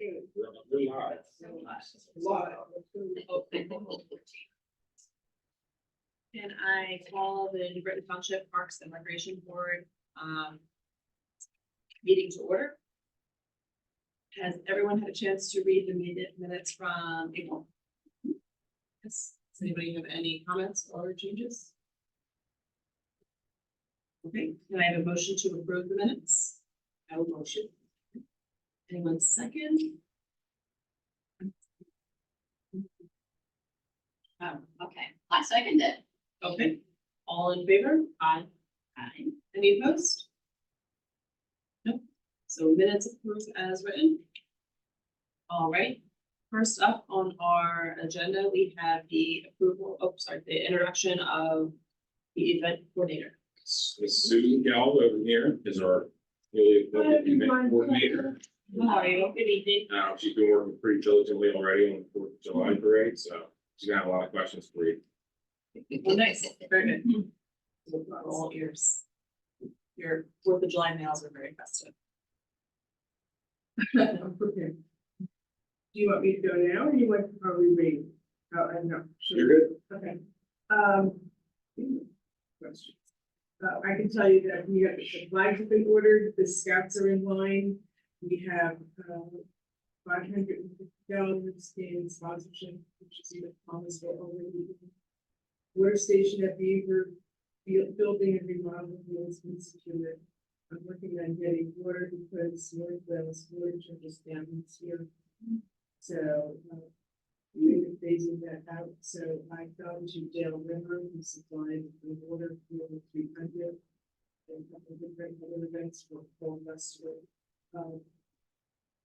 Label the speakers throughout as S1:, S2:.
S1: We're live.
S2: Can I call the New Britain Township Parks and Recreation Board meeting to order? Has everyone had a chance to read the minutes from April? Yes. Does anybody have any comments or changes? Okay, can I have a motion to approve the minutes? I will motion. Anyone second?
S3: Okay, I second it.
S2: Okay, all in favor? Aye. Aye. Any opposed? Nope. So minutes approved as written. All right, first up on our agenda, we have the the introduction of the event coordinator.
S1: Susan Gallo over here is our newly appointed event coordinator.
S2: How are you? Good evening.
S1: She's been working pretty diligently already on the 4th of July parade, so she's gonna have a lot of questions for you.
S2: Well, nice, very good. We're all ears. Your 4th of July nails are very festive.
S4: I'm prepared. Do you want me to go now, or do you want to probably read? Oh, I know.
S1: You're good.
S4: Okay. Questions. I can tell you that we have the flags have been ordered, the scouts are in line. We have $550 in sponsorship, which is either promised or already. Water station at Beaver building and remodeling has been secured. I'm working on getting water because Northwell's water charges down this year. So we're phasing that out. So I gone to Dale River who supplied the water for 300 and a couple of different other events for fall festival.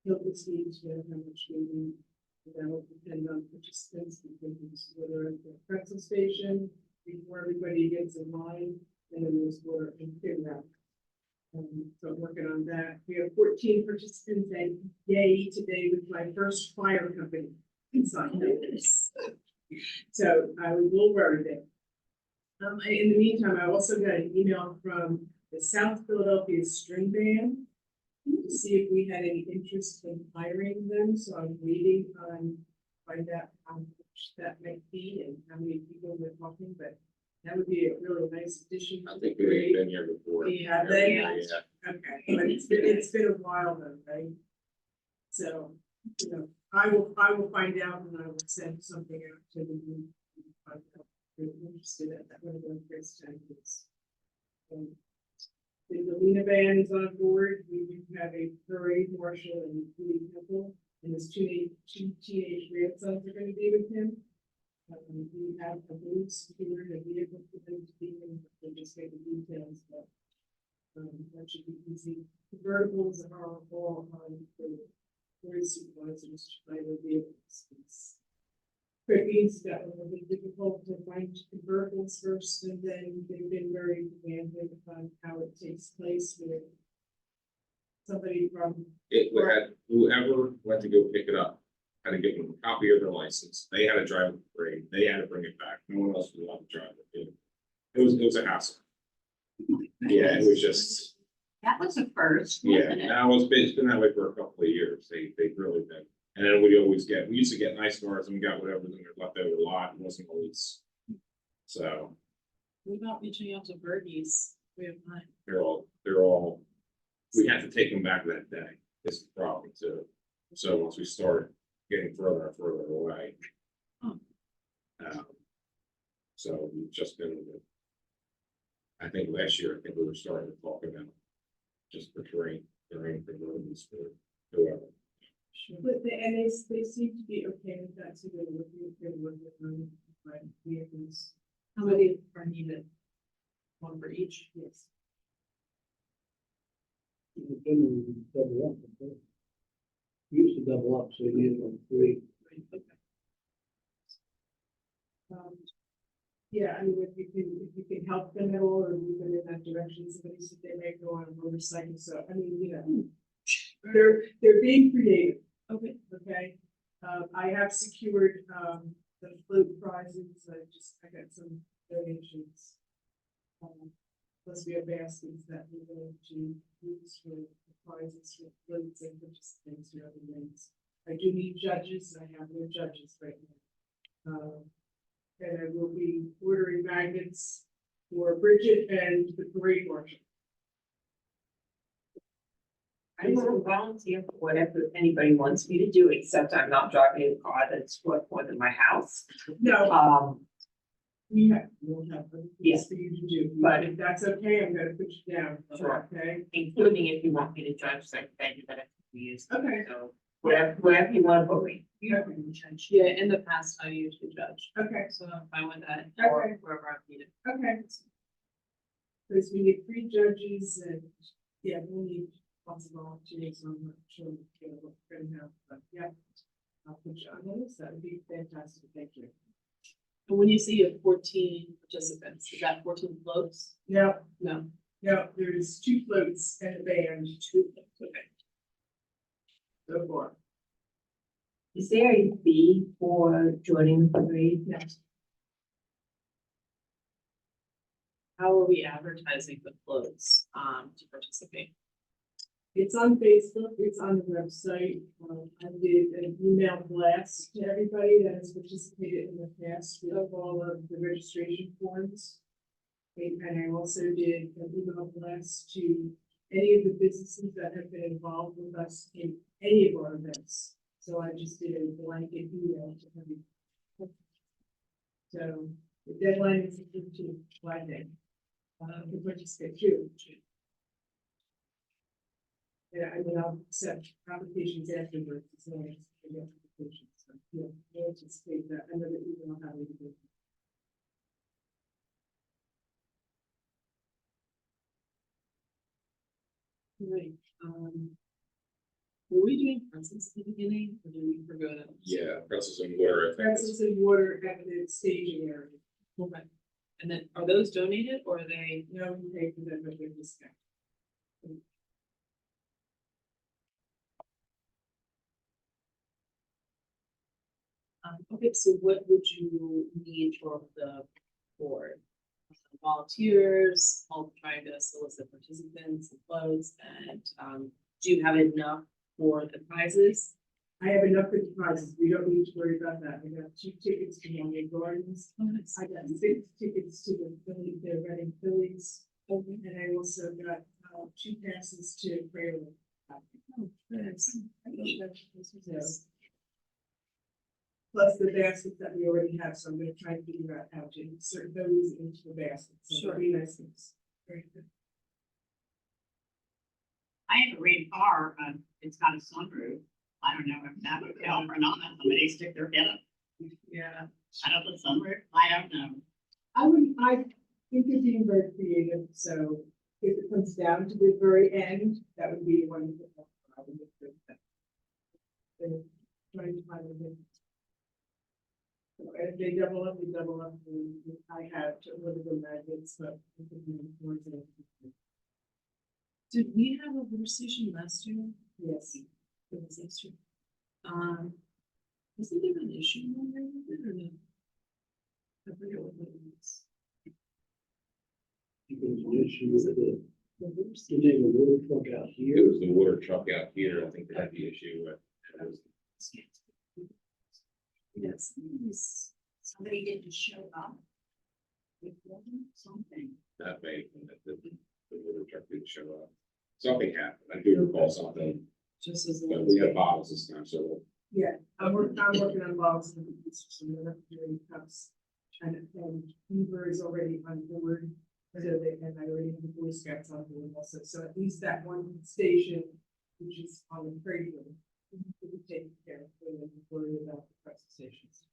S4: He'll proceed to how much we need. That will depend on participants because water at the pretzel station before everybody gets in line, and then there's water in Finland. So I'm working on that. We have 14 participants and yay today with my first fire company inside. So I was a little worried there. In the meantime, I also got an email from the South Philadelphia String Band to see if we had any interest in hiring them. So I'm waiting on find out how much that might be and how many people we're talking, but that would be a really nice addition.
S1: I think we've been here before.
S4: Yeah, they,
S1: Yeah.
S4: okay, but it's been a while though, right? So, you know, I will find out and I will send something out to the group. If they're interested in that, one of those first times. The Galena band is on board. We do have a parade marshal and temple, and his two teenage grandsons are going to be with him. We have a blue scooter and a vehicle for them to be in. They just get the details, but that should be easy. The convertibles are all on the very supervisors to buy their vehicles. It's got a little bit difficult to find convertibles first, and then they've been very demanding on how it takes place with somebody from.
S1: Whoever went to go pick it up had to give them a copy of their license. They had to drive the parade. They had to bring it back. No one else was allowed to drive it. It was a hassle. Yeah, it was just.
S3: That was a first,
S1: Yeah,
S3: wasn't it?
S1: now it's been that way for a couple of years. They've really been. And then we used to get nice cars and we got whatever was in their leftover lot. It wasn't always. So
S2: What about reaching out to Bergie's? We have time.
S1: they're all, we had to take them back that day. It's the problem too. So once we start getting further and further away.
S2: Oh.
S1: So we've just been. I think last year, we were starting to talk about just the terrain conversions for whoever.
S4: But they seem to be okay with that, so they're working on vehicles.
S2: How many are needed? One for each?
S4: Yes.
S5: Double up. Used to double up, so you need like 3.
S4: Yeah, I mean, if you can help them at all or move them in that direction, somebody said they may go on a motorcycle, so I mean, you know. They're being creative.
S2: Okay.
S4: Okay, I have secured, the float prizes, I got some donations. Plus we have baskets that we're going to use for the prizes for floats and participants or other things. I do need judges, I have no judges right now. And I will be ordering magnets for Bridget and the parade marshal.
S6: I will volunteer for whatever anybody wants me to do, except I'm not driving a car that's worth more than my house.
S4: No, we'll have other
S6: Yeah.
S4: things for you to do,
S6: But-
S4: but if that's okay, I'm gonna put you down,
S6: Sure.
S4: okay?
S6: Including if you want me to judge secretary that I can use.
S4: Okay.
S6: So whatever you want to put me.
S2: Yeah, in the past, I usually judge,
S4: Okay,
S2: so I'm fine with that,
S4: Okay.
S2: or wherever I'm needed.
S4: okay. Because we need 3 judges and, yeah, we'll need lots of volunteers, I'm not sure what we're gonna have, but yeah. I'll put you on those, that would be fantastic, thank you.
S2: And when you see you have 14 participants, is that 14 floats?
S4: Yeah,
S2: No.
S4: yeah, there's 2 floats and a band,
S2: 2 floats, okay.
S4: so far.
S6: Is there a fee for joining the parade?
S4: Yes.
S2: How are we advertising the floats, to participate?
S4: It's on Facebook, it's on the website, I did an email blast to everybody that has participated in the past with all of the registration forms. And I also did an email blast to any of the businesses that have been involved with us in any of our events. So I just did a blanket email to everybody. So the deadline is the 15th, Friday. To participate too. Yeah, I mean, I'll accept applications afterwards, as long as I get applications, so, yeah, we'll anticipate that, I know that you don't have anything.
S2: Right, were we doing pretzels at the beginning, or did we forgo that?
S1: Yeah, pretzels and water, I think.
S4: Pretzels and water at the staging area,
S2: Okay. And then, are those donated, or are they?
S4: you know, we pay for them, but they're discounted.
S2: Okay, so what would you need from the board? Volunteers, help trying to solicit participants and floats, and, do you have enough for the prizes?
S4: I have enough for the prizes, we don't need to worry about that, I got 2 tickets to Longwood Gardens, I got 6 tickets to the Reading Phillies, and I also got, 2 passes to Fairwood.
S2: Oh, nice. I thought that this was nice.
S4: Plus the baskets that we already have, so I'm gonna try and figure out how to insert those into the baskets. So
S2: Sure.
S4: Very nice things. Very good.
S3: I have a red car, it's got a sunroof. I don't know if that would help or not. Somebody stick their head up
S2: Yeah.
S3: out of the sunroof. I don't know.
S4: I think you're being very creative, so if it comes down to the very end, that would be wonderful. I would look for that. Trying to find a way. So if they double up, we double up, and I have to order the magnets, but. I think we can afford to.
S2: Did we have a water station last year?
S4: Yes.
S2: It was last year. Wasn't there an issue one year with it or no? I forget what it was.
S5: There's an issue with the,
S2: The water
S5: the
S2: station.
S5: name of the water truck out
S1: It
S5: here.
S1: was the water truck out here, I think that the issue with. It was
S2: Yes, it was-
S3: Somebody didn't show up. It wasn't something.
S1: that May, that the water truck didn't show up. Something happened, I do recall something,
S2: just as.
S1: but we had bottles this time, so
S4: Yeah, I'm working on bottles and some of the doing cups. And Uber is already on board, so they, and I already have the Boy Scouts on board also, so at least that one station, which is on the trade room. Will be taken care of, so then we'll worry about the press stations.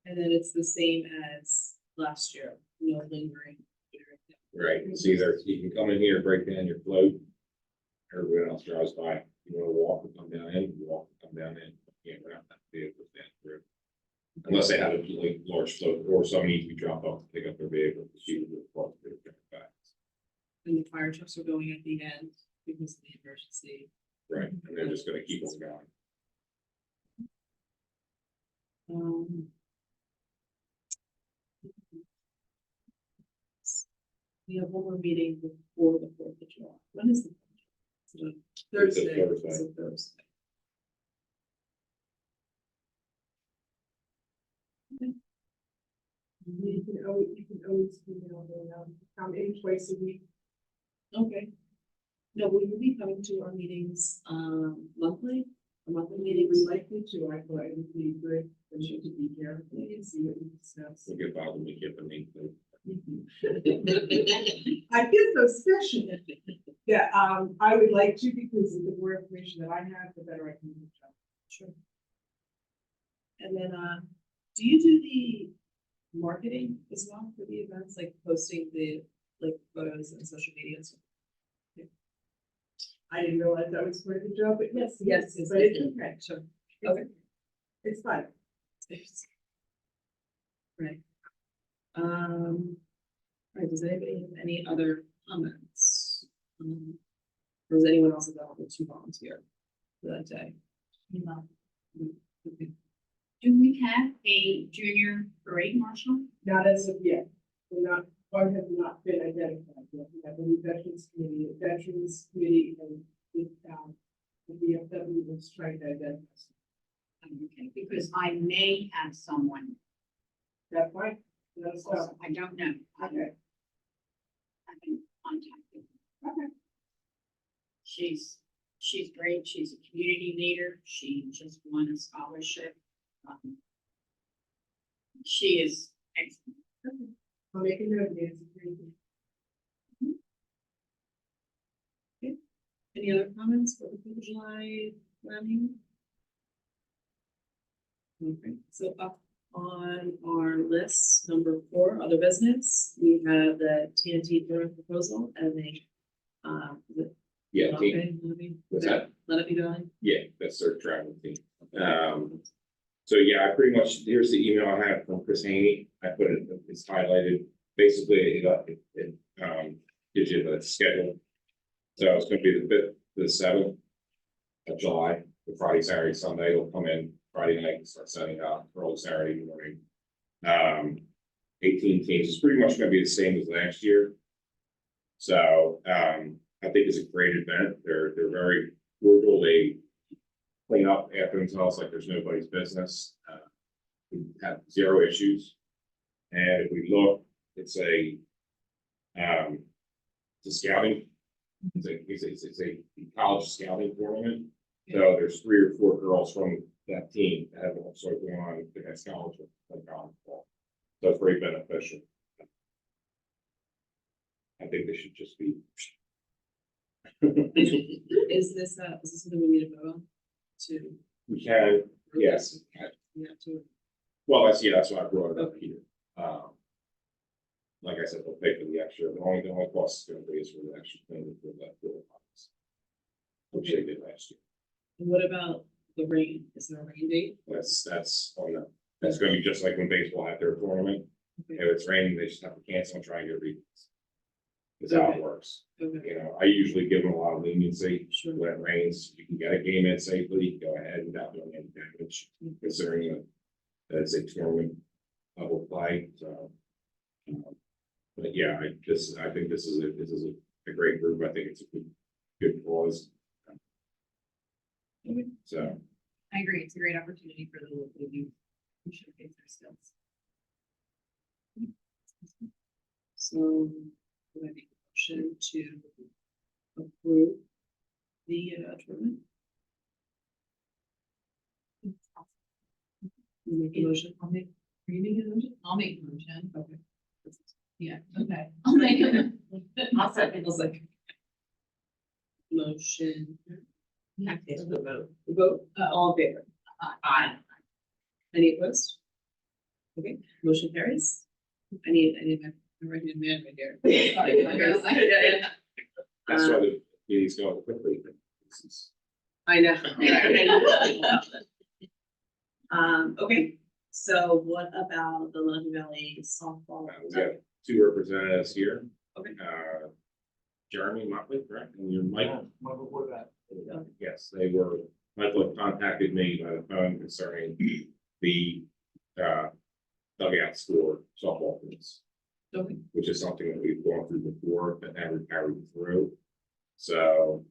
S2: And then it's the same as last year, no lingering.
S1: right, it's either you can come in here, break down your float. Everyone else drives by, you wanna walk and come down in, you walk and come down in, you can't wrap that vehicle down through. Unless they have a like large float, or some need to be dropped off to pick up their vehicle, she would report to their back.
S2: And the fire trucks are going at the end because of the emergency.
S1: Right, and they're just gonna keep them going.
S2: We have one more meeting before the 4th of July. When is the?
S4: Thursday.
S1: Thursday.
S2: It's a Thursday.
S4: You can always email them, come in twice a week.
S2: Okay. No, will you be coming to our meetings, monthly? A monthly meeting?
S4: We'd like you to, I thought it would be good for you to be here and see what we discuss.
S1: We'll get Bob and we get the name.
S4: I get those special. Yeah, I would like to, because the more information that I have, the better I can do the job.
S2: Sure. And then, do you do the marketing as well for the events, like posting the, like, photos and social media and stuff?
S4: I didn't realize that was part of the job, but yes,
S2: Yes,
S4: but it's okay.
S2: Sure.
S4: Okay. It's fine.
S2: Right. All right, does anybody have any other comments? Or is anyone else available to volunteer for that day?
S3: No.
S2: Okay.
S3: Do we have a junior parade marshal?
S4: Not as of yet. We're not, one has not been identified yet. We have a new veterans committee, and the VFW was trying to identify.
S3: Okay, because I may have someone,
S4: That's fine. That's
S3: also, I don't know.
S4: okay.
S3: I've been contacted.
S4: Okay.
S3: She's great. She's a community leader. She just won a scholarship. She is excellent.
S4: I'll make a note of Nancy. Thank you.
S2: Any other comments for the 4th of July planning? Okay, so up on our list, number 4, other business, we have the TNT touring proposal as a,
S1: Yeah, team.
S2: okay, let me-
S1: What's that?
S2: Let it be done.
S1: Yeah, that's their travel team. So yeah, I pretty much, here's the email I had from Chris Haney. I put it, it's highlighted. Basically, it gives you the schedule. So it's gonna be the 5th to the 7th of July, the Friday, Saturday, Sunday. It'll come in Friday night and start setting up early Saturday morning. 18 teams. It's pretty much gonna be the same as last year. So, I think it's a great event. They're very frugal. They clean up after themselves like there's nobody's business. We have 0 issues. And if we look, it's a scouting. It's a college scouting tournament. So there's 3 or 4 girls from that team that have also gone on to that scholarship like college ball. So it's very beneficial. I think they should just be.
S2: Is this something we need to vote on to?
S1: We can, yes.
S2: Yeah, to,
S1: Well, that's why I brought it up here. Like I said, they'll pay for the extra, the only cost is gonna be is for the extra thing for that field office. Which they did last year.
S2: and what about the rain? Is there a rain date?
S1: That's on the, that's gonna be just like when baseball had their tournament. If it's raining, they just have to cancel and try and get refunds. That's how it works.
S2: Okay,
S1: You know, I usually give them a lot of leniency.
S2: sure.
S1: When it rains, you can get a game in safely, go ahead without doing any damage, considering that it's a tournament level play, so. But yeah, I think this is a great group. I think it's a good cause.
S2: Okay.
S1: So,
S3: I agree. It's a great opportunity for the local youth to showcase their skills.
S2: So, would I make a motion to approve the tournament? You make a motion?
S3: I'll make,
S2: Are you making a motion?
S3: I'll make a motion.
S2: Okay.
S3: Yeah, okay. I'll make a.
S2: I'll second. I'll second. Motion.
S6: It's the vote.
S2: Vote, all in favor?
S6: Aye.
S2: Any opposed? Okay, motion carries. I need my right hand man right here.
S1: that's why the meetings go quickly. This is-
S2: I know. Okay, so what about the London Valley softball?
S1: We got 2 representatives here.
S2: Okay.
S1: Jeremy Motley, correct? And your Mike?
S5: Before that.
S1: Yes, they were, Michael contacted me by the phone concerning the dugout score softball teams,
S2: Okay,
S1: which is something that we've gone through before, but never carried through. So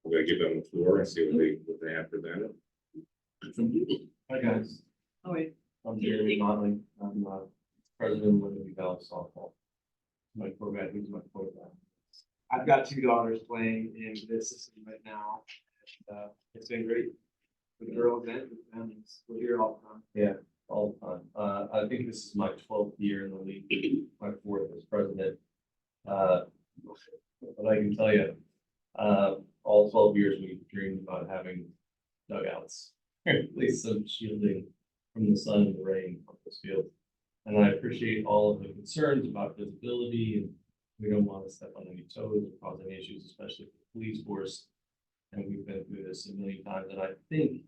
S1: I'm gonna give them the floor and see what they have presented.
S5: Hi, guys.
S2: oh wait,
S7: I'm Jeremy Motley. I'm president of Liberty Valley Softball. My quarterback, who's my quarterback. I've got two daughters playing in this system right now. And, it's been great for the girls and for the families. We're here all the time. Yeah, all the time. I think this is my 12th year in the league, my 4th as president. But I can tell you, all 12 years we've dreamed about having dugouts, at least some shielding from the sun and the rain on this field. And I appreciate all of the concerns about visibility, and we don't want to step on any toes or cause any issues, especially for the police force. And we've been through this a million times, and I think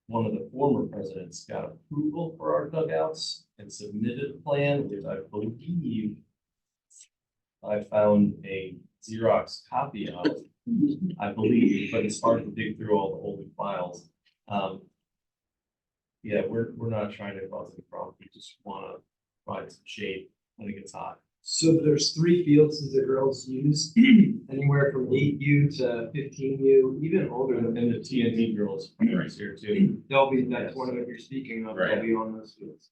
S7: one of the former presidents got approval for our dugouts and submitted a plan, which I believe I found a Xerox copy of, I believe, but it's hard to dig through all the old files. Yeah, we're not trying to cause any problems. We just want to provide some shade when it gets hot.
S8: So there's 3 fields that the girls use, anywhere from 8U to 15U, even older
S7: And
S8: than
S7: the TNT girls are right here too.
S8: they'll be, that
S7: Yes.
S8: tournament you're speaking of,
S1: Right.
S8: they'll be on those fields.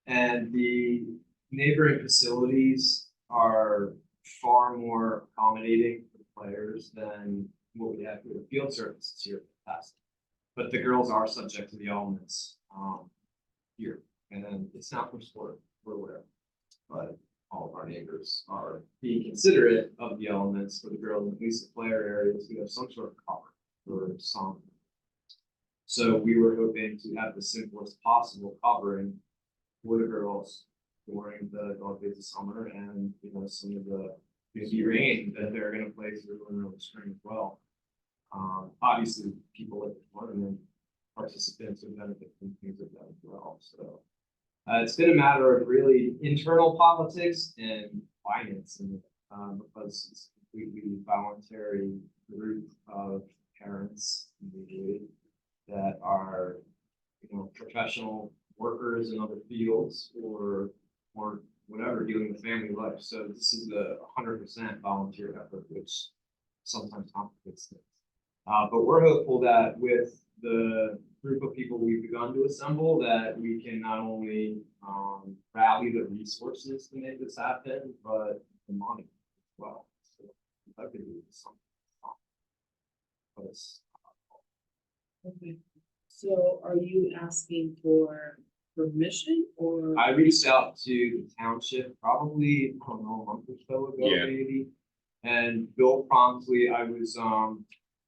S8: And the neighboring facilities are far more accommodating for players than what we have for the field surfaces here in the past. But the girls are subject to the elements, here, and it's not for sport, we're aware. But all of our neighbors are being considerate of the elements for the girls, at least the player areas, we have some sort of cover for some. So we were hoping to have the simplest possible covering for the girls during the dog days of summer and, you know, some of the busy rain that they're gonna play through in early spring as well. Obviously, people at the tournament, participants would benefit from things like that as well, so. It's been a matter of really internal politics and financing, because it's a completely voluntary group of parents usually that are, you know, professional workers in other fields or whatever, dealing with family life. So this is a 100% volunteer effort, which sometimes complicates things. But we're hopeful that with the group of people we've begun to assemble, that we can not only rally the resources to make this happen, but the money as well. So if I could do something. But it's,
S2: Okay, so are you asking for permission or?
S8: I reached out to the township probably, I don't know, a month or so ago,
S1: Yeah.
S8: maybe. And Bill promptly, I was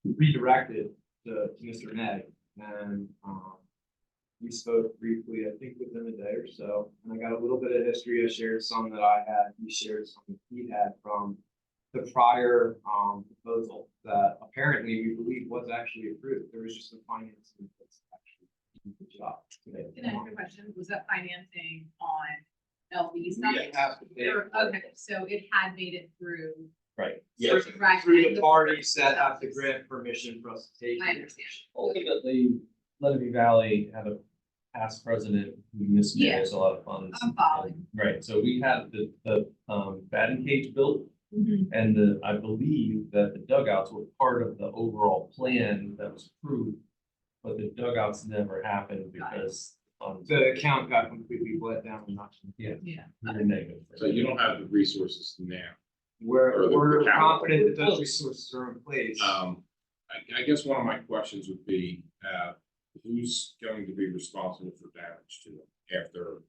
S8: redirected to Mr. Neg. And we spoke briefly, I think within a day or so, and I got a little bit of history. I shared some that I had, he shared some that he had from the prior proposal that apparently we believe was actually approved. There was just a financing that's actually do the job today.
S9: Can I ask a question? Was that financing on LV stuff?
S8: Yeah, it has to be.
S9: Okay, so it had made it through.
S7: Right.
S8: Yeah,
S9: Right.
S8: through the parties that have to grant permission for us to take.
S9: I understand.
S7: Ultimately, Liberty Valley had a past president who mismanaged a lot of funds.
S9: I'm following.
S7: Right, so we had the batting cage built, and I believe that the dugouts were part of the overall plan that was approved. But the dugouts never happened because,
S8: The account got completely bled down and not.
S7: yeah,
S9: Yeah.
S7: we were negative.
S1: So you don't have the resources now.
S8: We're,
S1: Or the
S8: we're
S1: capital.
S8: confident that those resources are in place.
S1: I guess one of my questions would be, who's going to be responsible for damage to them after?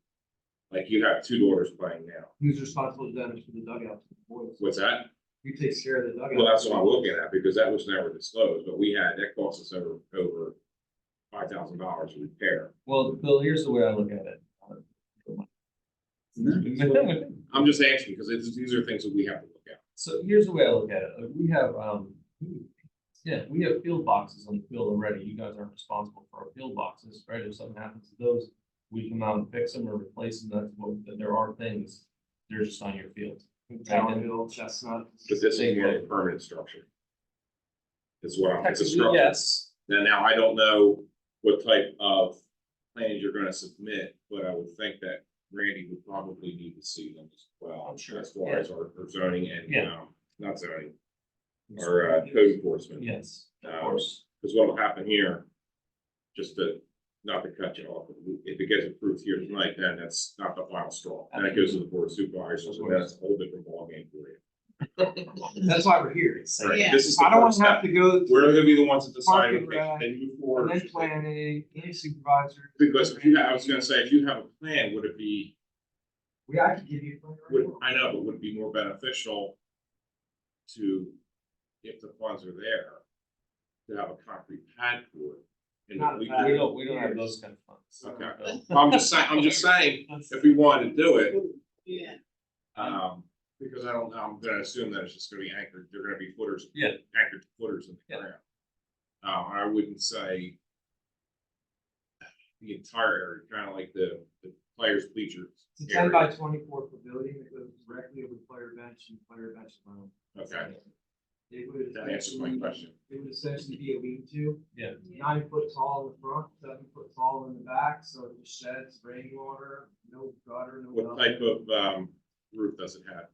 S1: Like you have 2 daughters playing now.
S8: Who's responsible for damage for the dugout?
S1: What's that?
S8: Who takes care of the dugout?
S1: Well, that's what I'm looking at, because that was never disclosed, but that cost us over $5,000 to repair.
S7: Well, Bill, here's the way I look at it.
S1: I'm just asking, because these are things that we have to look at.
S7: So here's the way I look at it. Like, we have, we have field boxes on the field already. You guys aren't responsible for our field boxes, right? If something happens to those, we come out and fix them or replace them. That's what, that there are things, they're just on your field.
S8: Tower Hill, Chestnut.
S1: But this is more of a permanent structure. Is what I'm, it's a structure.
S7: Yes,
S1: Now, I don't know what type of plans you're gonna submit, but I would think that Randy would probably need to see them as well.
S7: I'm sure,
S1: As far as our zoning and,
S7: Yeah.
S1: not zoning, our code enforcement.
S7: yes, of
S1: Um,
S7: course.
S1: Because what will happen here, just to not to cut you off, if it gets approved here tonight, then that's not the final straw. And it goes to the board of supervisors, and that's a whole different ballgame for you.
S8: That's why we're here.
S1: Right,
S2: Yeah.
S1: this is the
S8: I don't
S1: first
S8: want to have
S1: step.
S8: to go.
S1: We're gonna be the ones that decide,
S8: Parking
S1: okay,
S8: rec,
S1: then move
S8: And
S1: forward.
S8: then planning, and supervisor.
S1: Because if you, I was gonna say, if you have a plan, would it be,
S8: I could give you. a plan right now.
S1: I know, but would it be more beneficial to, if the funds are there, to have a concrete pad for it? And
S8: Not a
S1: we-
S8: pad.
S7: We don't have those kind of funds.
S1: Okay. I'm just saying, if we wanted to do it,
S2: Yeah.
S1: because I'm gonna assume that it's just gonna be anchored, they're gonna be footers.
S7: Yeah.
S1: Anchored footers in the
S7: Yeah.
S1: ground. I wouldn't say the entire area, kind of like the players bleachers.
S8: It's a 10 by
S1: area.
S8: 24 pavilion that goes directly over player bench and player bench alone.
S1: Okay,
S8: It would
S1: that answers my
S8: essentially,
S1: question.
S8: it would essentially be a lean-to.
S7: Yeah.
S8: 9 foot tall in the front, 7 foot tall in the back, so it just sheds rainwater, no gutter, no.
S1: What
S8: nothing.
S1: type of roof does it have?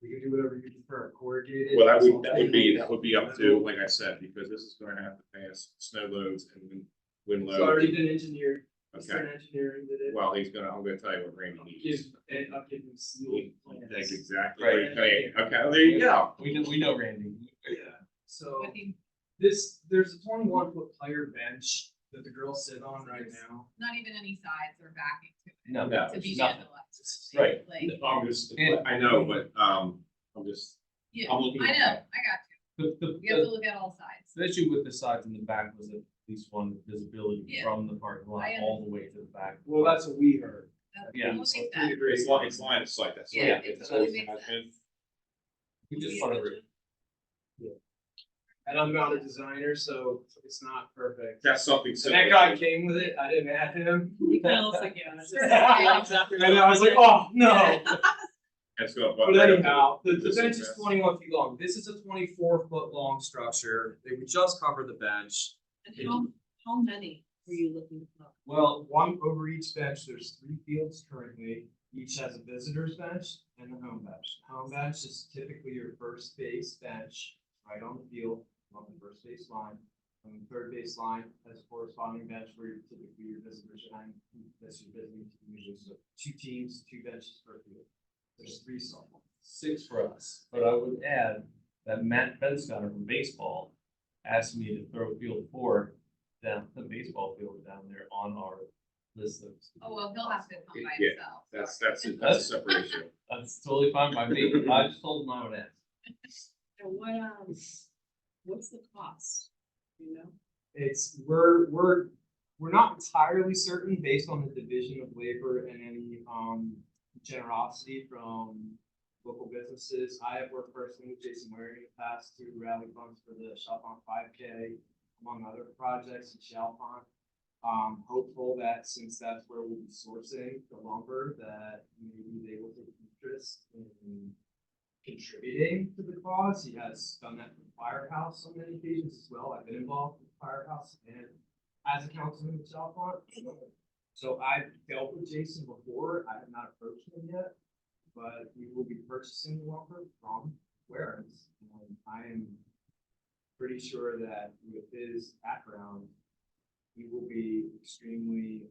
S8: We can do whatever you prefer, corrugated.
S1: Well, that would be up to, like I said, because this is gonna have to pass snow loads and wind
S8: It's already
S1: loads.
S8: been engineered.
S1: Okay,
S8: Eastern Engineering did it.
S1: well, I'm gonna tell you what Randy needs.
S8: I'll give him sealed plans.
S1: That's exactly
S7: Right.
S1: what okay, well, there you go.
S7: We know Randy.
S8: Yeah, so
S9: With the,
S8: there's a 21-foot player bench that the girls sit on right now.
S9: not even any sides or backing to it.
S7: No,
S9: To be
S7: nothing.
S9: vandalized.
S7: Right.
S9: Like,
S1: I'm just, I know, but, I'm just,
S9: yeah,
S1: I'm looking
S9: I
S1: at
S9: know, I
S1: that.
S9: got
S7: The,
S9: you. You have to look at all sides.
S7: the issue with the sides and the back was at least one visibility
S9: Yeah.
S7: from the parking lot
S9: I
S7: all the way to the back.
S8: Well, that's what we heard.
S9: That-
S7: Yeah.
S9: we'll make that.
S1: it's line of sight, that's.
S9: Yeah,
S1: what
S9: it
S1: it's
S9: totally
S1: always
S9: makes
S1: has been.
S7: We just want to.
S8: And I'm not a designer, so it's not perfect.
S1: That's something
S8: And
S1: simple.
S8: that guy came with it, I didn't add him.
S2: He kind of looks like you.
S8: And I was like, oh, no.
S1: It's gonna.
S8: But anyhow, the
S1: This
S8: bench
S1: is
S8: is
S1: best.
S8: 21 feet long. This is a 24-foot long structure. They would just cover the bench.
S2: And how many were you looking for?
S8: Well, one over each bench. There's 3 fields currently. Each has a visitor's bench and a home bench. The home bench is typically your first base bench, right on the field, on the first base line. And the third base line has a corresponding bench where typically your visitors and that's your visiting team usually. So 2 teams, 2 benches per field. There's 3 softball.
S7: 6 for us, but I would add that Matt Benscotter from baseball asked me to throw field 4 down the baseball field down there on our list of.
S9: Oh, well, he'll have to come by
S1: Yeah,
S9: himself.
S1: That's a separate issue.
S7: That's totally fine by me. I just told him I would ask.
S2: And what's the cost? You know?
S8: It's, we're not entirely certain based on the division of labor and any, generosity from local businesses. I have worked personally with Jason Waring in the past to rally funds for the Chalfont 5K, among other projects in Chalfont. Hopeful that since that's where we'll be sourcing the lumber, that maybe they will take interest in contributing to the cause. He has done that for the Firehouse on many occasions as well. I've been involved with the Firehouse and as a councilman in Chalfont. So I've dealt with Jason before. I have not approached him yet, but we will be purchasing the lumber from Warren's. And I am pretty sure that with his background, he will be extremely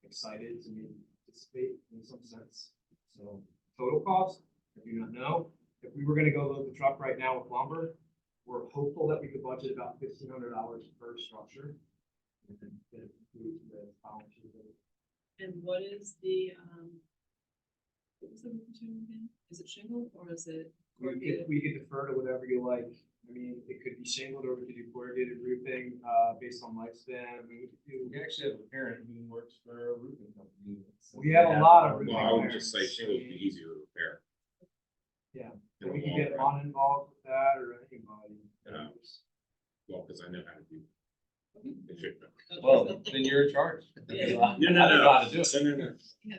S8: excited to maybe participate in some sense. So total cost, I do not know. If we were gonna go load the truck right now with lumber, we're hopeful that we could budget about $1,500 per structure. And then get it included the township.
S2: And what is the, what was the roof material again? Is it shingle or is it corrugated?
S8: We could defer to whatever you like. I mean, it could be shingled or we could do corrugated roofing, based on lifespan. I mean,
S7: We actually have a parent who works for a roofing company.
S8: We have a lot of
S1: Well, I would just say shingle would be easier to repair.
S8: Yeah.
S1: in the
S8: we could
S1: long
S8: get
S1: run.
S8: on involved with that or anybody.
S1: Yeah. Well, because I know how to do. it should be.
S7: Well, then you're in charge.
S2: Yeah.
S7: I don't know how to do it.
S1: No.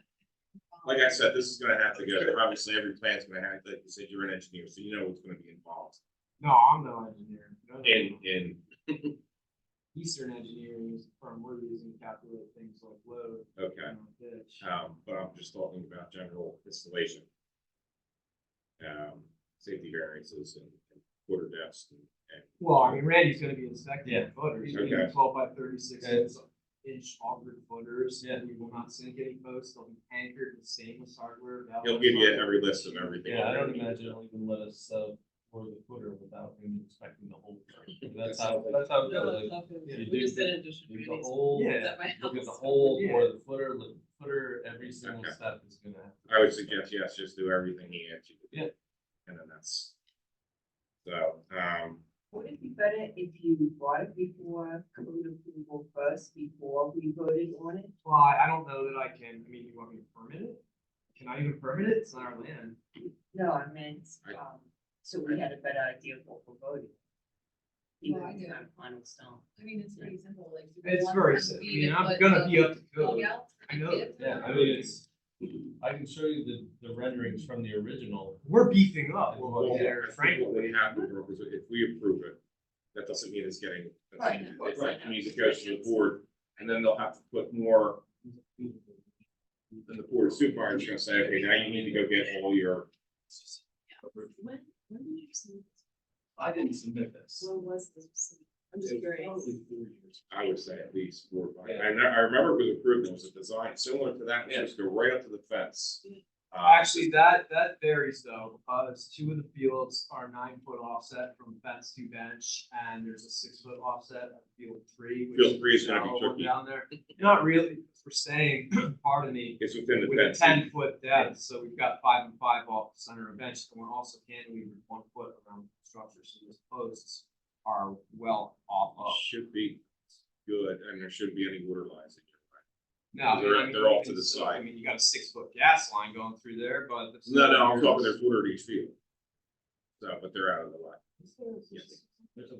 S1: Like I said, this is gonna have to go, obviously, every plan's gonna have, like you said, you're an engineer, so you know what's gonna be involved.
S8: No, I'm no engineer. No.
S1: In,
S8: Eastern Engineering is the firm we're using to calculate things like load.
S1: okay,
S8: and pitch.
S1: but I'm just talking about general installation. Safety variances and quarter depths and.
S8: Well, I mean, Randy's gonna be inspecting
S7: Yeah.
S8: the footers.
S1: Okay.
S8: 12 by 36
S7: Okay.
S8: inch inch awkward footers. We will not sink any posts, they'll be anchored the same with hardware.
S1: He'll give you every list of everything.
S7: Yeah, I don't imagine he'll even let us, for the footer without him inspecting the whole thing. That's how it goes. Like, you
S2: We
S7: do
S2: just did it
S7: the whole,
S8: Yeah.
S2: at my
S7: look at the
S2: house.
S7: whole,
S8: Yeah.
S7: or the footer, every single
S1: Okay.
S7: step is gonna have.
S1: I would suggest, yes, just do everything he asks you to do.
S7: Yeah.
S1: And then that's. So,
S6: Would it be better if you bought it before code approval first, before we voted on it?
S8: Well, I don't know that I can, I mean, you want me to permit it? Can I even permit it? It's not our land.
S6: No, I meant,
S1: I-
S6: so we had a better idea of what we're voting. Even
S9: Well, I
S6: if it's
S9: do.
S6: not final stone.
S9: I mean, it's pretty simple, like.
S8: It's very simple. I mean, I'm gonna be up to code. I know that.
S7: Yeah, I mean, it's, I can show you the renderings from the original.
S8: We're beefing up
S1: well,
S8: over
S1: I
S8: there,
S1: think
S8: frankly.
S1: what would happen, is if we approve it, that doesn't mean it's getting.
S6: Right.
S1: It means it goes to the board, and then they'll have to put more. Then the board of supervisors is gonna say, okay, now you need to go get all your.
S2: When did you see this?
S7: I didn't submit this.
S2: When was this? I'm just curious.
S7: Probably 4 years.
S1: I would say at least 4 or 5.
S7: Yeah.
S1: I remember it was approved, it was a design similar to that, it used to go right up to the fence.
S8: Actually, that varies though, because 2 of the fields are 9-foot offset from fence to bench, and there's a 6-foot offset at field 3. which
S1: Field 3 is gonna be
S8: shallow one
S1: tricky.
S8: down there. Not really, we're saying, pardon me,
S1: It's within the
S8: with a
S1: fence.
S8: 10-foot depth, so we've got 5 and 5 off the center of bench, and we're also cantilevered 1 foot around the structure, so those posts are well off of.
S1: Should be good, and there shouldn't be any water lines in your way.
S8: Now,
S1: They're-
S8: I mean,
S1: they're off to the
S8: it's-
S1: side.
S8: I mean, you got a 6-foot gas line going through there, but.
S1: No, I'm talking, there's water at each field. So, but they're out of the way. Yes. There's a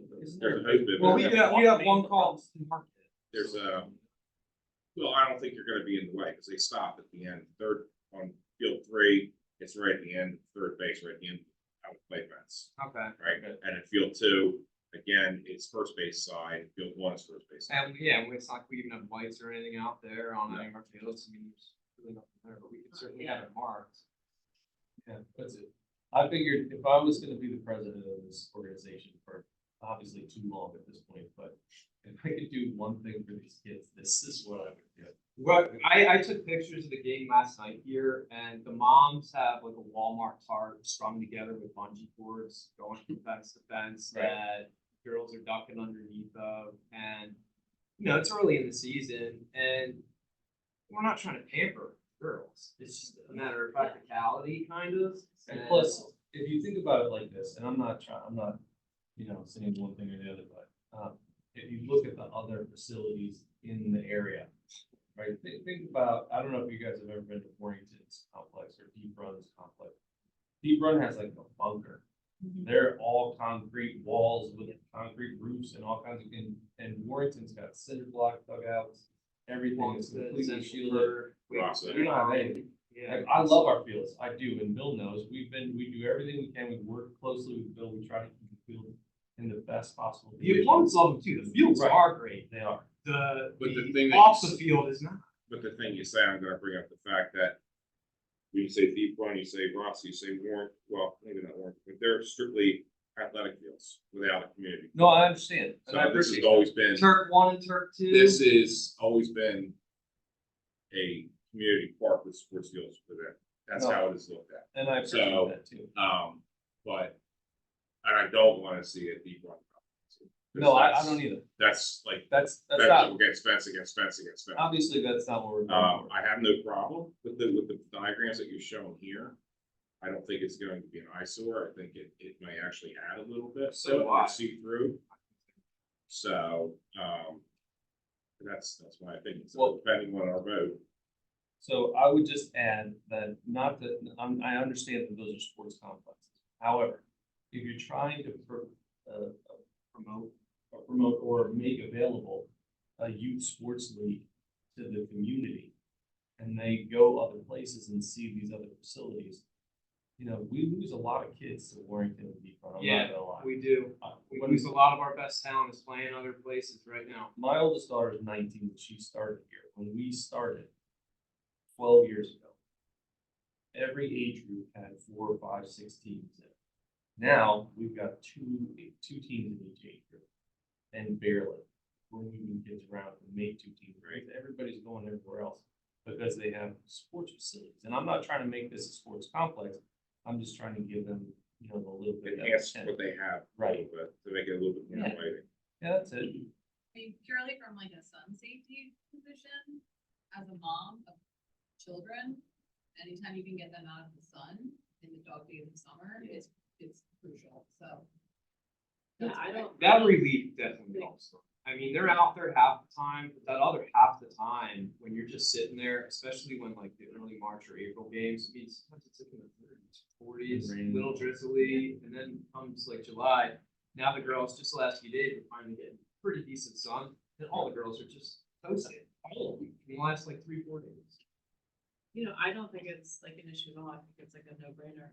S1: hose bib.
S8: Well, we have 1 call.
S1: There's well, I don't think you're gonna be in the way, because they stop at the end, third, on field 3, it's right at the end, third base, right at the end, out of play fence,
S8: Okay.
S1: right? And at field 2, again, it's first base side, field 1 is first base side.
S8: And yeah, it's not like we even have lights or anything out there on any of our fields. I mean, there's really nothing there, but we can certainly have it marked.
S7: Yeah, that's it. I figured if I was gonna be the president of this organization for obviously too long at this point, but if I could do one thing for these kids, this is what I would do.
S8: Well, I took pictures of the game last night here, and the moms have like a Walmart cart strung together with bungee cords going from fence to fence
S7: Right.
S8: that girls are ducking underneath of, and you know, it's early in the season, and we're not trying to pamper girls. It's just a matter of practicality, kind of.
S7: And plus, if you think about it like this, and I'm not, you know, saying one thing or the other, but, if you look at the other facilities in the area, right, think about, I don't know if you guys have ever been to Warrington's complex or Deep Run's complex. Deep Run has like a bunker. They're all concrete walls with concrete roofs and all kinds of, and Warrington's got cinder block dugouts. Everything is completely shielded. We don't have anything.
S8: Yeah.
S7: Like, I love our fields, I do, and Bill knows, we do everything we can, we work closely with Bill, we try to keep the field in the best possible.
S8: The opponents love them too. The fields
S7: Right.
S8: are great.
S7: They are.
S8: The
S1: But the thing that
S8: off
S1: you
S8: the
S1: s-
S8: field is not.
S1: But the thing you say, I'm gonna bring up the fact that when you say Deep Run, you say Ross, you say Warren, well, maybe not Warren, but they're strictly athletic fields without a community.
S7: No, I understand, and I
S1: So this has
S7: appreciate
S1: always been,
S8: Turk 1 and Turk 2.
S1: this has always been a community park with sports fields for them. That's
S7: No.
S1: how it is looked at.
S7: and I appreciate
S1: So,
S7: that too.
S1: But, and I don't wanna see a Deep Run.
S7: No, I don't either,
S1: That's like,
S7: that's
S1: that's
S7: not,
S1: against fence, against fence, against fence.
S7: obviously, that's not what we're going for.
S1: I have no problem with the diagrams that you're showing here. I don't think it's going to be an eyesore. I think it may actually add a little bit,
S8: So
S1: so
S8: do I.
S1: it's see through. So, that's my opinion. So
S7: Well-
S1: depending on our vote,
S7: So I would just add that, not that, I understand that those are sports complexes. However, if you're trying to promote or make available a youth sports league to the community, and they go other places and see these other facilities, you know, we lose a lot of kids to Warrington and Deep Run, I'm not gonna lie.
S8: We do. We
S7: When-
S8: lose a lot of our best talent is playing other places right now.
S7: My oldest daughter is 19, but she started here. When we started 12 years ago, every age group had 4, 5, 6 teams in it. Now, we've got two teams in each age group, and barely. we're moving kids around to make 2 teams, right? Everybody's going everywhere else because they have sports facilities. And I'm not trying to make this a sports complex. I'm just trying to give them, you know, a little bit.
S1: Enhance what they have. a
S7: Right.
S1: little bit, To make it a little bit more
S7: Yeah.
S1: inviting.
S7: Yeah, that's it.
S9: I mean, purely from like a sun safety position, as a mom of children, anytime you can get them out of the sun in the dog days of summer is, it's crucial, so.
S2: Yeah,
S9: that's
S2: I
S9: what
S2: don't.
S8: That relief definitely helps them. I mean, they're out there half the time, but that other half the time, when you're just sitting there, especially when like the early March or April games, I mean, sometimes it's like in the 30s, 40s,
S7: Rain.
S8: little drizzly, and then comes like July. Now the girls, just the last few days, are finally getting pretty decent sun, and all the girls are just toasted, all of them, in the last like 3-4 days.
S2: You know, I don't think it's like an issue at all. I think it's like a no-brainer.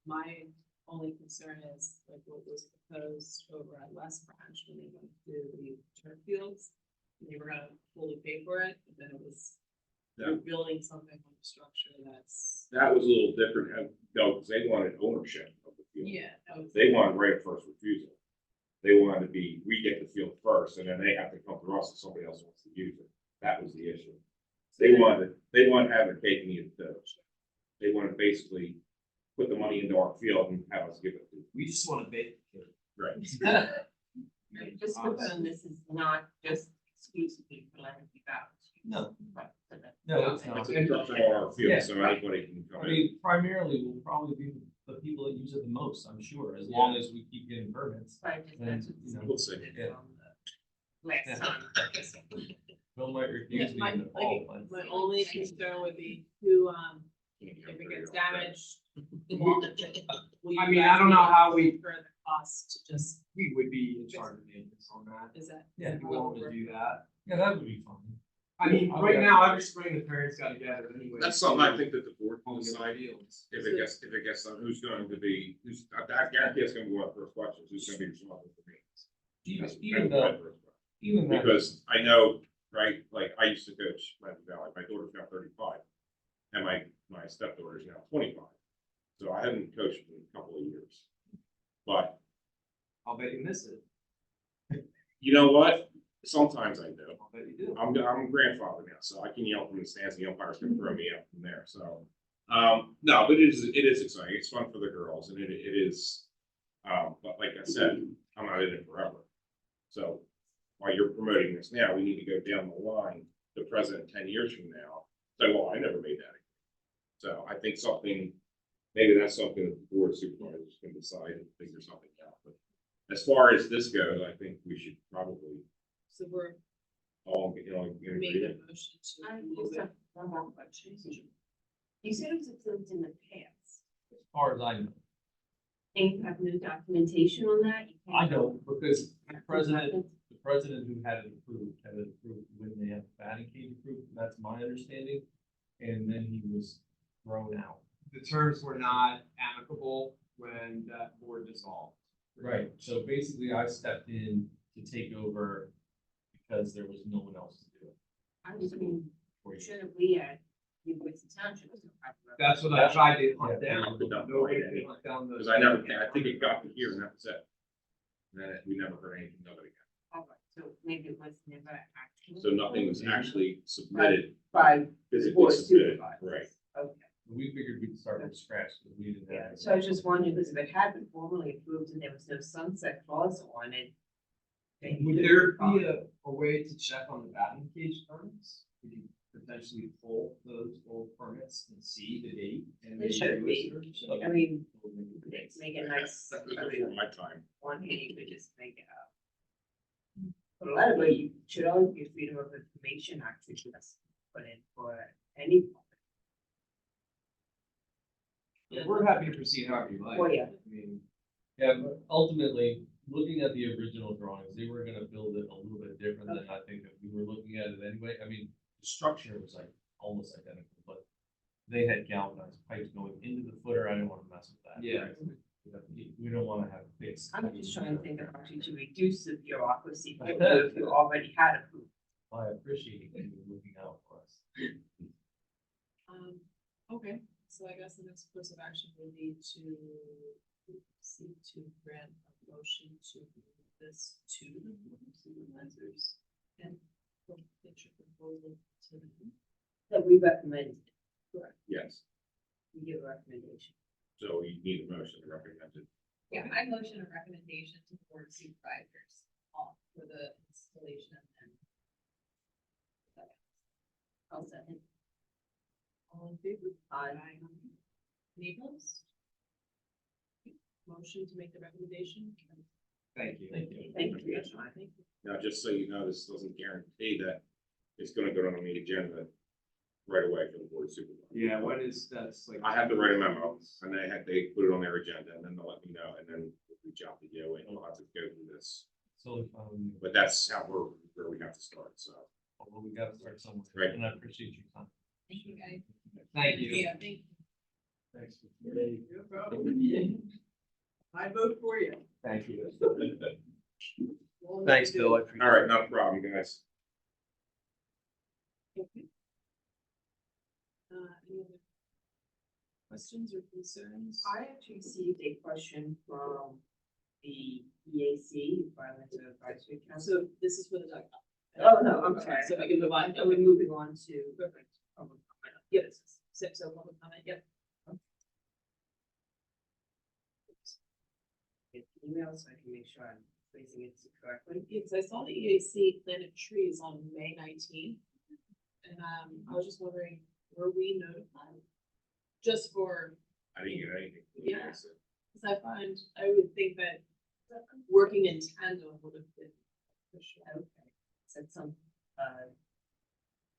S2: My only concern is like what was proposed over at West Branch when they went to the turf fields. And they were gonna fully pay for it, but then it was,
S1: Yeah.
S2: you're building something on the structure that's.
S1: That was a little different, no, because they wanted ownership of the field.
S2: Yeah. that was-
S1: They wanted right of first refusal. They wanted to be, we get the field first, and then they have to come to us if somebody else wants to use it. That was the issue. They wanted to have their cake and eat it too. They wanted to basically put the money into our field and have us give it to them.
S8: We just want to bake the kid.
S1: Right.
S6: Just to confirm, this is not just exclusively for Lenape Valley.
S7: No.
S6: Right.
S7: No, it's
S1: It's
S7: not.
S1: a structure on our field,
S7: Yeah.
S1: so anybody can come
S7: I
S1: in.
S7: mean, primarily will probably be the people that use it the most, I'm sure, as long as we keep getting permits.
S6: Right, just
S7: And,
S6: that's what
S7: you know,
S1: We'll see.
S7: Yeah.
S6: Last
S7: Yeah.
S6: time.
S7: Bill might refuse me
S2: My,
S7: in the fall, but.
S2: my only concern would be who, if it gets damaged.
S8: I mean, I don't know how we-
S2: Incur the cost to just,
S8: We would be in charge of maintenance on that.
S2: is that?
S7: Yeah.
S8: If you want to do that.
S7: Yeah, that would be fun.
S8: I mean,
S7: I'll
S8: right
S7: get-
S8: now, every spring the parents got together anyway.
S1: That's something I think that the board can
S8: On the
S1: decide
S8: fields.
S1: if it gets done, who's going to be, I guarantee it's gonna be one of the first questions, who's gonna be responsible for me?
S7: Even though, even that,
S1: Because I know, right, like I used to coach Lenape Valley, my daughter's now 35. And my stepdaughter is now 25. So I haven't coached in a couple of years. But
S8: I'll bet you miss it.
S1: you know what? Sometimes I do.
S8: I'll bet you do.
S1: I'm a grandfather now, so I can yell from the stands, and the umpires can throw me out from there, so. No, but it is exciting, it's fun for the girls, and it is, but like I said, I'm not in it forever. So, while you're promoting this now, we need to go down the line, the president 10 years from now, say, well, I never made that. So I think maybe that's something that the board of supervisors can decide and figure something out, but as far as this goes, I think we should probably
S2: So we're
S1: all, you know, get
S2: making a
S1: agreement.
S2: motion
S6: I
S2: to move
S6: just
S2: it.
S6: have one more question. You said it was approved in the past.
S7: as far as I know,
S6: And you have no documentation on that? You can't-
S7: I don't, because the president who had it approved when they had the batting cage approved, that's my understanding. And then he was thrown out.
S8: The terms were not amicable when that board dissolved.
S7: Right, so basically I stepped in to take over because there was no one else to do it.
S6: I was, I mean,
S7: for you.
S6: shouldn't we at, the Township?
S8: That's what I tried to hunt
S7: Yeah.
S8: down.
S1: Put down the
S8: Nobody
S1: line,
S8: could hunt down those-
S1: Because I think it got to here and that was it. And then we never heard anything, nobody got.
S6: All right, so maybe it was never actually.
S1: So nothing was actually submitted,
S6: By the
S1: physically
S6: board of
S1: submitted,
S6: supervisors.
S1: right?
S6: Okay,
S7: We figured we'd start from scratch, because we didn't
S6: yeah,
S7: have.
S6: so I was just wondering, because if it had been formally approved and there was no sunset clause on it. then you
S8: Would
S6: could-
S8: there be a way to check on the batting cage permits? Could you potentially pull those old permits and see the date? And
S6: There should be.
S8: So-
S6: I mean, make a nice,
S1: That was
S6: I
S1: before
S6: mean,
S1: my time.
S6: one here, you could just make it up. But a lot of it, you should always be Freedom of Information Act, which is put in for any.
S8: We're happy to proceed however you like.
S6: Well, yeah.
S8: I mean,
S7: Yeah, but ultimately, looking at the original drawings, they were gonna build it a little bit different than I think if we were looking at it anyway. I mean, the structure was like almost identical, but they had galvanized pipes going into the footer. I didn't wanna mess with that.
S8: Yeah.
S7: We don't wanna have fixed.
S6: I'm just trying to think of actually to reduce the bureaucracy, for you if you already had approved.
S7: I appreciate you looking out for us.
S2: Okay, so I guess the next course of action would be to seek to grant a motion to this to the board of supervisors and pitch a proposal to them.
S6: That we recommend,
S1: Yes,
S6: we give a recommendation.
S1: so you need a motion to recommend it.
S9: Yeah, I motion a recommendation to the board of supervisors for the installation and.
S6: I'll second.
S2: All in favor?
S6: Aye.
S2: Any opposed? Motion to make the recommendation.
S8: Thank you.
S2: Thank you.
S6: Thank you for your time.
S2: Thank you.
S1: Now, just so you know, this doesn't guarantee that it's gonna go on the agenda right away for the board of supervisors.
S8: Yeah, what is, that's like.
S1: I have to write a memo, and they put it on their agenda, and then they'll let me know, and then we'll reach out to you, and we'll have to go through this.
S7: So,
S1: But that's where we have to start, so.
S7: well, we gotta start somewhere.
S1: Right.
S7: And I appreciate your time.
S9: Thank you, guys.
S8: Thank you.
S9: Yeah, thank you.
S7: Thanks.
S4: No problem. I vote for you.
S8: Thank you.
S4: Well,
S8: Thanks, Bill. I appreciate
S1: All right, not a problem, guys.
S2: Okay. Any other questions or concerns?
S6: I actually received a question from the EAC, Environmental Advisory Council.
S2: So this is for the dog.
S6: Oh, no, I'm sorry.
S2: So we can move on.
S6: Are we moving on to?
S2: Perfect.
S6: public comment?
S2: Yes, so public comment, yep.
S6: Email so I can make sure I'm phrasing it correctly.
S2: Because I saw the EAC planted trees on May 19th. And I was just wondering, were we notified? Just for,
S1: I didn't get anything.
S2: Yeah. because I would think that working in tandem would have been for sure.
S6: Okay, so some,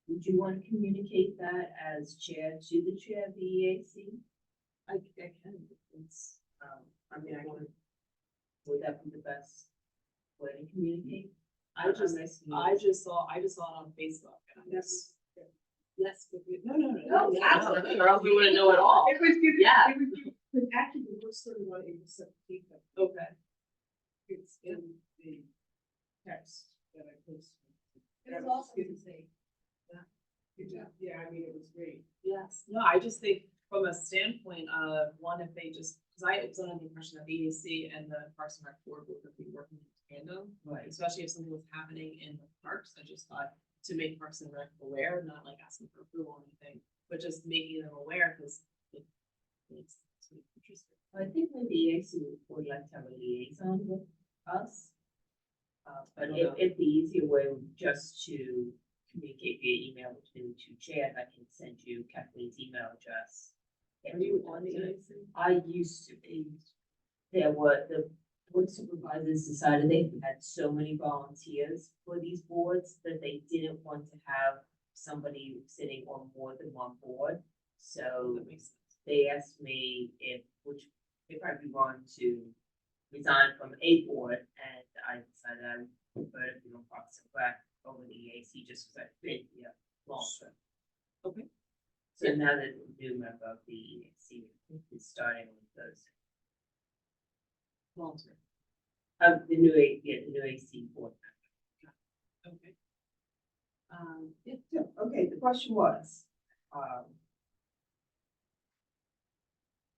S6: would you want to communicate that as chair to the chair of the EAC?
S2: I can, it's,
S6: I mean, would that be the best way to communicate?
S2: I just saw it on Facebook and I just. Yes, no.
S6: No, absolutely.
S2: Or else we wouldn't know at all.
S4: It was given,
S2: Yeah.
S4: it was given, but actually, the worst sort of one, it was something that
S2: Okay.
S4: it's in the text that I posted.
S9: It was awesome to see.
S4: Good job. Yeah, I mean, it was great.
S2: Yes, no, I just think from a standpoint of one, if they just, because I was under the impression that the EAC and the Parks and Rec board would be working in tandem.
S6: Right.
S2: Especially if something was happening in the parks, I just thought to make Parks and Rec aware, not like asking for approval or anything, but just making them aware because it's interesting.
S6: I think maybe EAC would like to have a liaison with us. But if the easier way would just to communicate via email between the two chairs, I can send you Kathleen's email address.
S2: Are you on the EAC?
S6: I used to be. There were, the board supervisors decided they had so many volunteers for these boards that they didn't want to have somebody sitting on more than one board. So
S2: That makes sense.
S6: they asked me if I'd be willing to resign from a board, and I decided I would prefer to be on Parks and Rec over the EAC just because I've been here long term.
S2: Okay.
S6: So now that the new member of the EAC is starting on Thursday.
S2: Walter.
S6: The new AC board.
S2: Okay. Yeah,
S6: So, okay, the question was,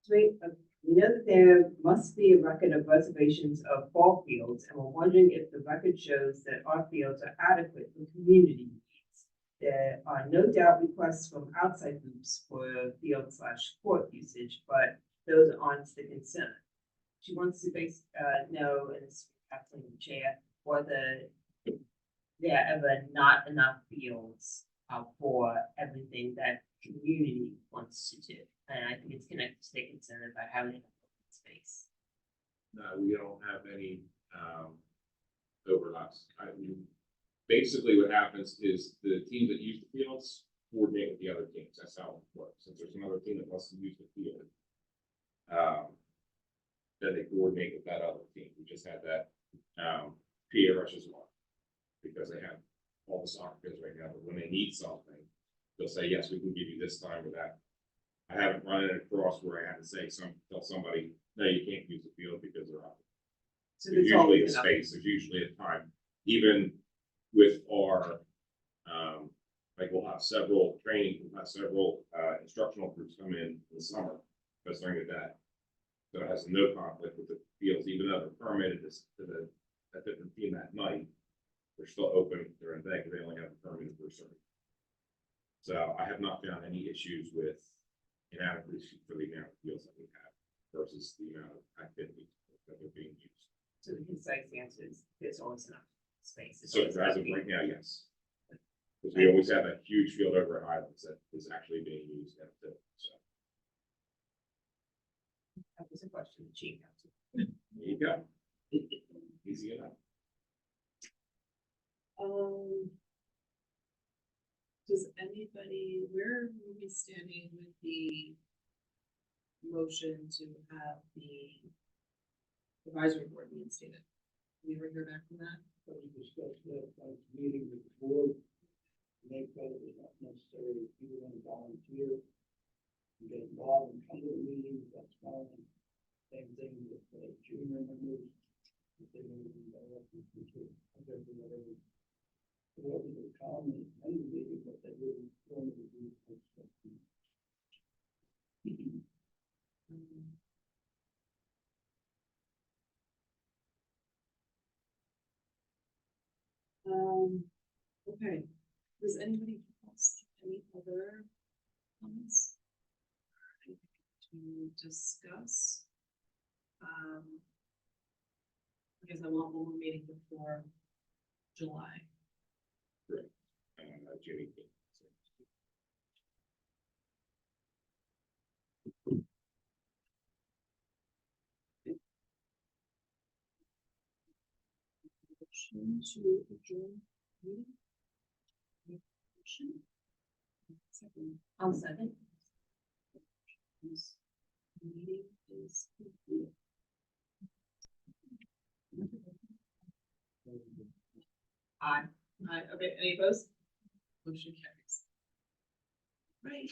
S6: we know that there must be a record of reservations of ball fields, and we're wondering if the record shows that our fields are adequate for community needs. There are no doubt requests from outside groups for field/court usage, but those aren't the concern. She wants to know, and it's Kathleen the chair, whether there are ever not enough fields for everything that community wants to do. And I think it's connected to the concern about having enough open space.
S1: No, we don't have any, overlaps. Basically what happens is the teams that use the fields coordinate with the other teams. That's how it works. If there's another team that wants to use the field, then they coordinate with that other team. We just had that, PA rushes one. Because they have all the soccer fields right now, but when they need something, they'll say, yes, we can give you this time or that. I haven't run it across where I had to tell somebody, no, you can't use the field because they're out.
S6: So
S1: There's
S6: there's
S1: usually a
S6: always enough.
S1: space, there's usually a time, even with our, like we'll have several instructional groups come in the summer, because during the day. So it has no conflict with the fields, even though they're permitted to the at the theme that night, they're still open during the day, because they only have a permit for a certain. So I have not found any issues with inadequacy for the amount of fields that we have versus the amount of activity that are being used.
S6: So the concise answer is there's always enough space. It's
S1: So
S6: always
S1: as
S6: gonna
S1: of
S6: be-
S1: right now, yes. Because we always have a huge field over at Highlands that is actually being used now too, so
S6: That was a question, the chief answered.
S1: there you go. Easy enough.
S2: Does anybody, where are we standing with the motion to have the advisory board reinstated? Did we ever hear back from that?
S5: So we discussed that, meeting with the board. They felt it was not necessary, if you want to volunteer, you get involved and come to the meetings, that's fine. Same thing with junior members. If they want to be directly featured, whatever, whatever. It wasn't a common, any meeting, but they were going to do.
S2: Okay, does anybody else have any other comments? Or anything to discuss? Because I want one more meeting before July.
S1: Jimmy.
S2: Motion to adjourn meeting. Motion. Second.
S6: I'll second.
S2: This meeting is concluded.
S6: Aye.
S2: Aye, okay, any opposed? Motion carries. Right,